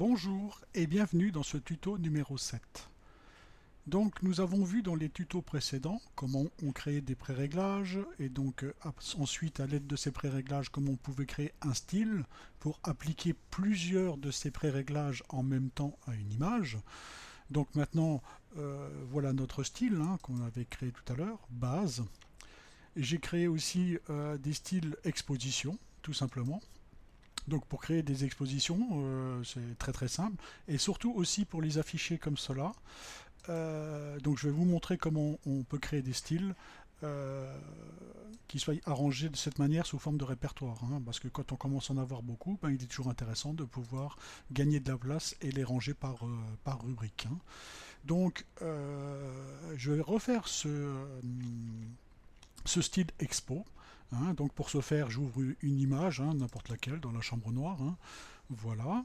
Bonjour et bienvenue dans ce tuto numéro 7. Donc nous avons vu dans les tutos précédents comment on créait des pré-réglages et donc ensuite à l'aide de ces pré-réglages comment on pouvait créer un style pour appliquer plusieurs de ces pré-réglages en même temps à une image. Donc maintenant voilà notre style qu'on avait créé tout à l'heure, base. J'ai créé aussi des styles exposition tout simplement. Donc pour créer des expositions, c'est très très simple. Et surtout aussi pour les afficher comme cela. Donc je vais vous montrer comment on peut créer des styles qui soient arrangés de cette manière sous forme de répertoire. Parce que quand on commence à en avoir beaucoup, il est toujours intéressant de pouvoir gagner de la place et les ranger par rubrique. Donc je vais refaire ce style expo. Donc pour ce faire, j'ouvre une image, n'importe laquelle, dans la chambre noire. Voilà.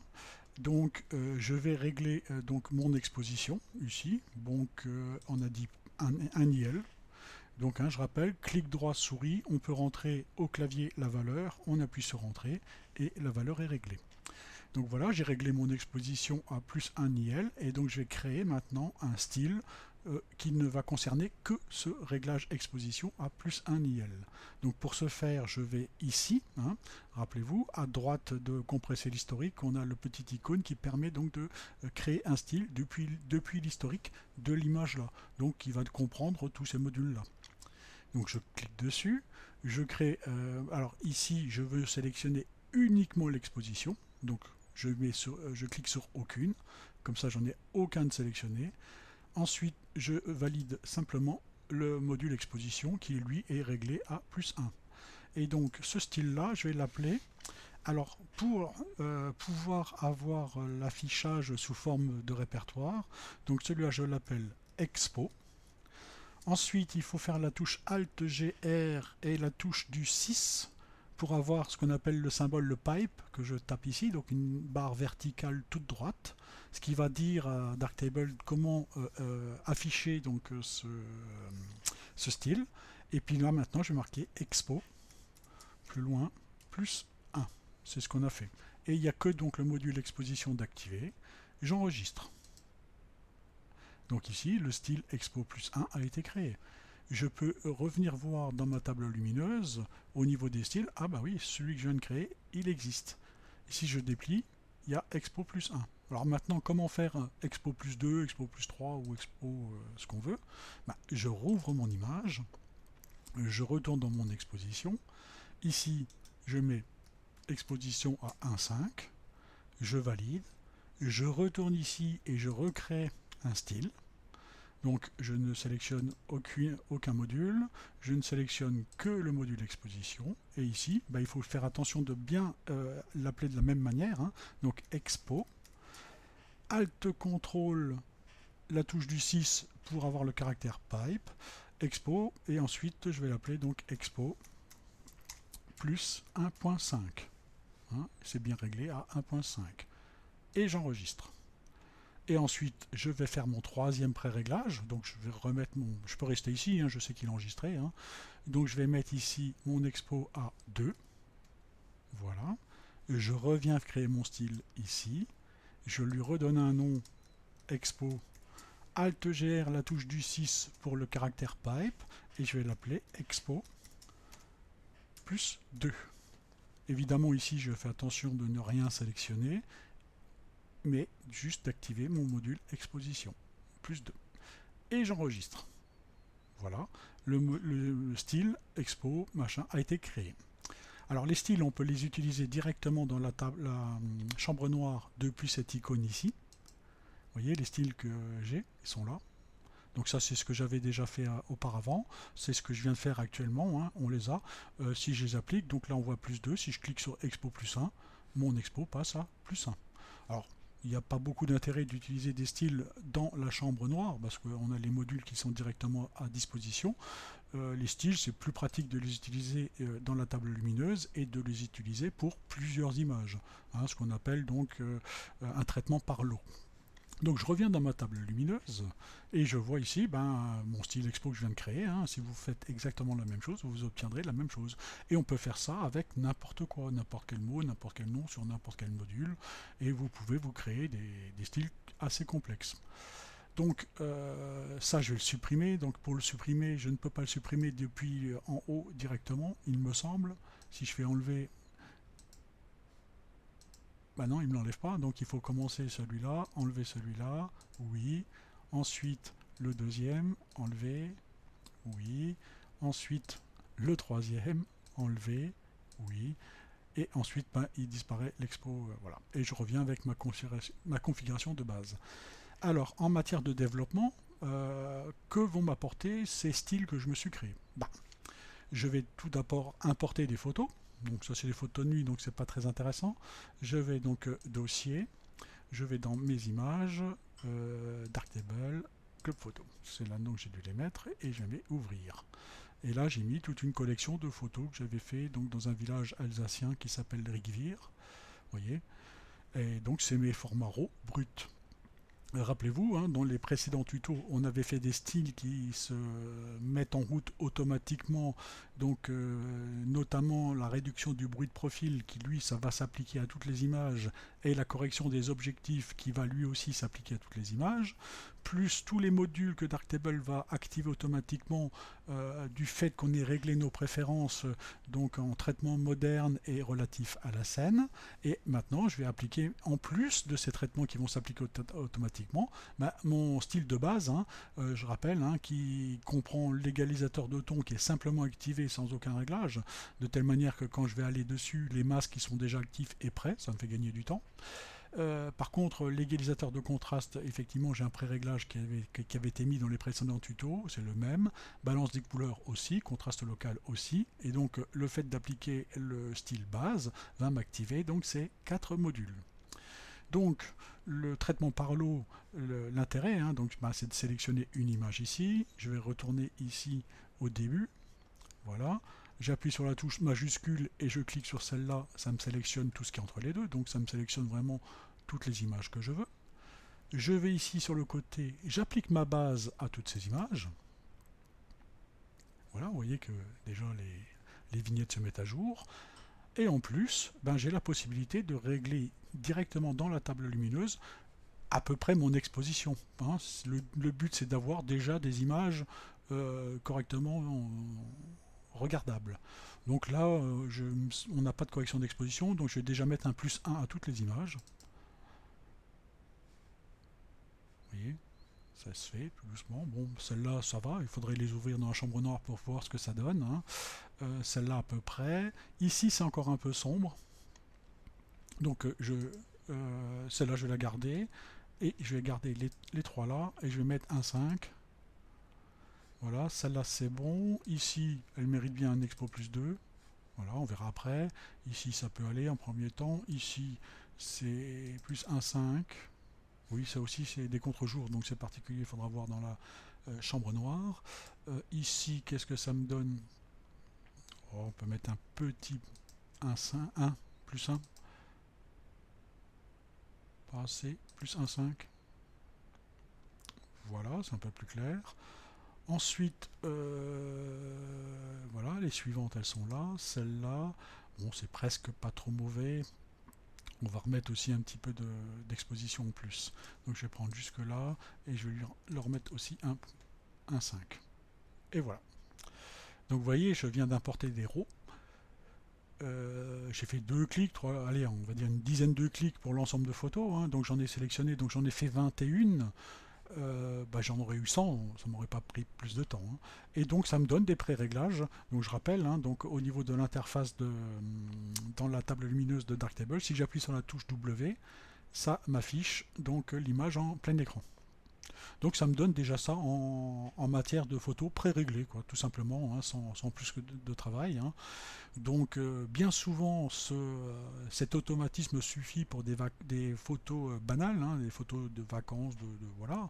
Donc je vais régler donc mon exposition ici. Donc on a dit un IL. Donc je rappelle, clic droit souris, on peut rentrer au clavier la valeur, on appuie sur entrée et la valeur est réglée. Donc voilà, j'ai réglé mon exposition à plus 1 IL et donc je vais créer maintenant un style qui ne va concerner que ce réglage exposition à plus 1 IL. Donc pour ce faire, je vais ici, rappelez-vous, à droite de compresser l'historique, on a le petit icône qui permet donc de créer un style depuis l'historique de l'image là, donc qui va comprendre tous ces modules là. Donc je clique dessus, je crée, alors ici je veux sélectionner uniquement l'exposition, donc je clique sur aucune, comme ça j'en ai aucun de sélectionné. Ensuite je valide simplement le module exposition qui lui est réglé à plus 1. Et donc ce style là je vais l'appeler, alors pour pouvoir avoir l'affichage sous forme de répertoire, donc celui-là je l'appelle expo. Ensuite, il faut faire la touche Alt-GR et la touche du 6 pour avoir ce qu'on appelle le symbole le pipe, que je tape ici, donc une barre verticale toute droite, ce qui va dire à Darktable comment afficher donc ce style. Et puis là maintenant, je vais marquer Expo, plus loin, plus 1. C'est ce qu'on a fait. Et il n'y a que donc le module exposition d'activer. J'enregistre. Donc ici, le style Expo plus 1 a été créé. Je peux revenir voir dans ma table lumineuse, au niveau des styles, ah bah oui, celui que je viens de créer, il existe. Si je déplie, il y a Expo plus 1. Alors maintenant, comment faire Expo plus 2, Expo plus 3 ou Expo ce qu'on veut? Je rouvre mon image, je retourne dans mon exposition. Ici, je mets exposition à 1.5, je valide, je retourne ici et je recrée un style. Donc je ne sélectionne aucun module, je ne sélectionne que le module exposition. Et ici, il faut faire attention de bien l'appeler de la même manière. Donc expo, Alt Contrôle, la touche du 6 pour avoir le caractère pipe, expo, et ensuite je vais l'appeler donc expo plus 1.5. C'est bien réglé à 1.5. Et j'enregistre. Et ensuite, je vais faire mon troisième pré-réglage. Donc, je vais remettre mon... Je peux rester ici, je sais qu'il est enregistré. Donc, je vais mettre ici mon expo à 2. Voilà. Je reviens créer mon style ici. Je lui redonne un nom expo. Alt-GR, la touche du 6 pour le caractère pipe. Et je vais l'appeler expo plus 2. Évidemment, ici, je fais attention de ne rien sélectionner, mais juste d'activer mon module exposition, plus 2. Et j'enregistre. Voilà, le style expo machin a été créé. Alors les styles, on peut les utiliser directement dans la chambre noire depuis cette icône ici. Vous voyez, les styles que j'ai, ils sont là. Donc ça, c'est ce que j'avais déjà fait auparavant. C'est ce que je viens de faire actuellement. On les a. Si je les applique, donc là, on voit plus 2. Si je clique sur Expo plus 1, mon Expo passe à plus 1. Alors, il n'y a pas beaucoup d'intérêt d'utiliser des styles dans la chambre noire parce qu'on a les modules qui sont directement à disposition. Les styles, c'est plus pratique de les utiliser dans la table lumineuse et de les utiliser pour plusieurs images. Ce qu'on appelle donc un traitement par lot. Donc je reviens dans ma table lumineuse et je vois ici mon style expo que je viens de créer. Hein. Si vous faites exactement la même chose, vous obtiendrez la même chose. Et on peut faire ça avec n'importe quoi, n'importe quel mot, n'importe quel nom sur n'importe quel module. Et vous pouvez vous créer des styles assez complexes. Donc ça je vais le supprimer. Donc pour le supprimer, je ne peux pas le supprimer depuis en haut directement, il me semble. Si je fais enlever, bah non, il ne me l'enlève pas, donc il faut commencer celui-là, enlever celui-là, oui. Ensuite, le deuxième, enlever, oui. Ensuite, le troisième, enlever, oui. Et ensuite, il disparaît l'expo, voilà. Et je reviens avec ma configuration de base. Alors, en matière de développement, que vont m'apporter ces styles que je me suis créés? Je vais tout d'abord importer des photos. Donc ça c'est les photos de nuit, donc c'est pas très intéressant. Je vais donc dossier, je vais dans mes images, Darktable, Club Photo. C'est là donc j'ai dû les mettre et je vais ouvrir. Et là j'ai mis toute une collection de photos que j'avais fait donc dans un village alsacien qui s'appelle Rigvir. Vous voyez. Et donc c'est mes formats RAW bruts. Rappelez-vous, hein, dans les précédents tutos, on avait fait des styles qui se mettent en route automatiquement, donc notamment la réduction du bruit de profil qui lui, ça va s'appliquer à toutes les images, et la correction des objectifs qui va lui aussi s'appliquer à toutes les images, plus tous les modules que Darktable va activer automatiquement du fait qu'on ait réglé nos préférences donc en traitement moderne et relatif à la scène. Et maintenant, je vais appliquer, en plus de ces traitements qui vont s'appliquer automatiquement, mon style de base, hein, je rappelle, hein, qui comprend l'égalisateur de ton qui est simplement activé sans aucun réglage, de telle manière que quand je vais aller dessus, les masques qui sont déjà actifs est prêt, ça me fait gagner du temps. Par contre, l'égalisateur de contraste, effectivement, j'ai un pré-réglage qui avait été mis dans les précédents tutos, c'est le même. Balance des couleurs aussi, contraste local aussi. Et donc, le fait d'appliquer le style base va m'activer donc ces 4 modules. Donc, le traitement par l'eau, l'intérêt, hein, c'est de sélectionner une image ici. Je vais retourner ici au début. Voilà. J'appuie sur la touche majuscule et je clique sur celle-là, ça me sélectionne tout ce qui est entre les deux, donc ça me sélectionne vraiment toutes les images que je veux. Je vais ici sur le côté, j'applique ma base à toutes ces images. Voilà, vous voyez que déjà les vignettes se mettent à jour. Et en plus, j'ai la possibilité de régler directement dans la table lumineuse à peu près mon exposition. Hein. Le but c'est d'avoir déjà des images correctement regardable. Donc là, on n'a pas de correction d'exposition, donc je vais déjà mettre un +1 à toutes les images. Vous voyez, ça se fait tout doucement. Bon, celle-là, ça va, il faudrait les ouvrir dans la chambre noire pour voir ce que ça donne. Hein. Celle-là à peu près. Ici, c'est encore un peu sombre. Donc celle-là, je vais la garder. Et je vais garder les 3 là, et je vais mettre un 5. Voilà, celle-là c'est bon. Ici, elle mérite bien un expo +2. Voilà, on verra après. Ici, ça peut aller en premier temps. Ici, c'est +1,5. Oui, ça aussi, c'est des contre-jours, donc c'est particulier, il faudra voir dans la chambre noire. Ici, qu'est-ce que ça me donne? On peut mettre un petit 1,5, 1, +1. Pas assez, +1,5. Voilà, c'est un peu plus clair. Ensuite, voilà, les suivantes, elles sont là. Celle-là, bon, c'est presque pas trop mauvais. On va remettre aussi un petit peu d'exposition en plus. Donc je vais prendre jusque là et je vais leur remettre aussi un 5. Et voilà. Donc vous voyez, je viens d'importer des RAW. J'ai fait 2 clics, 3, allez, on va dire une dizaine de clics pour l'ensemble de photos. Hein. Donc j'en ai sélectionné, donc j'en ai fait 21. J'en aurais eu 100, ça m'aurait pas pris plus de temps. Hein. Et donc ça me donne des pré-réglages. Donc je rappelle, hein, donc au niveau de l'interface dans la table lumineuse de Darktable, si j'appuie sur la touche W, ça m'affiche donc l'image en plein écran. Donc ça me donne déjà ça en matière de photos pré-réglées, quoi, tout simplement, hein, sans plus que de travail. Hein. Donc bien souvent cet automatisme suffit pour des photos banales, hein, des photos de vacances, voilà.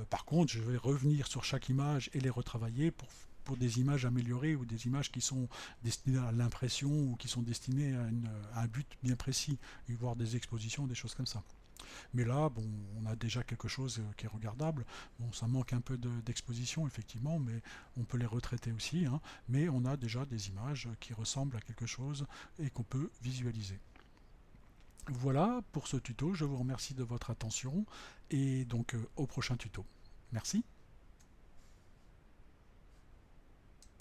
Par contre, je vais revenir sur chaque image et les retravailler pour des images améliorées ou des images qui sont destinées à l'impression ou qui sont destinées à un but bien précis, voire des expositions, des choses comme ça. Mais là, bon, on a déjà quelque chose qui est regardable. Bon, ça manque un peu d'exposition, effectivement, mais on peut les retraiter aussi, hein. Mais on a déjà des images qui ressemblent à quelque chose et qu'on peut visualiser. Voilà pour ce tuto, je vous remercie de votre attention et donc au prochain tuto. Merci.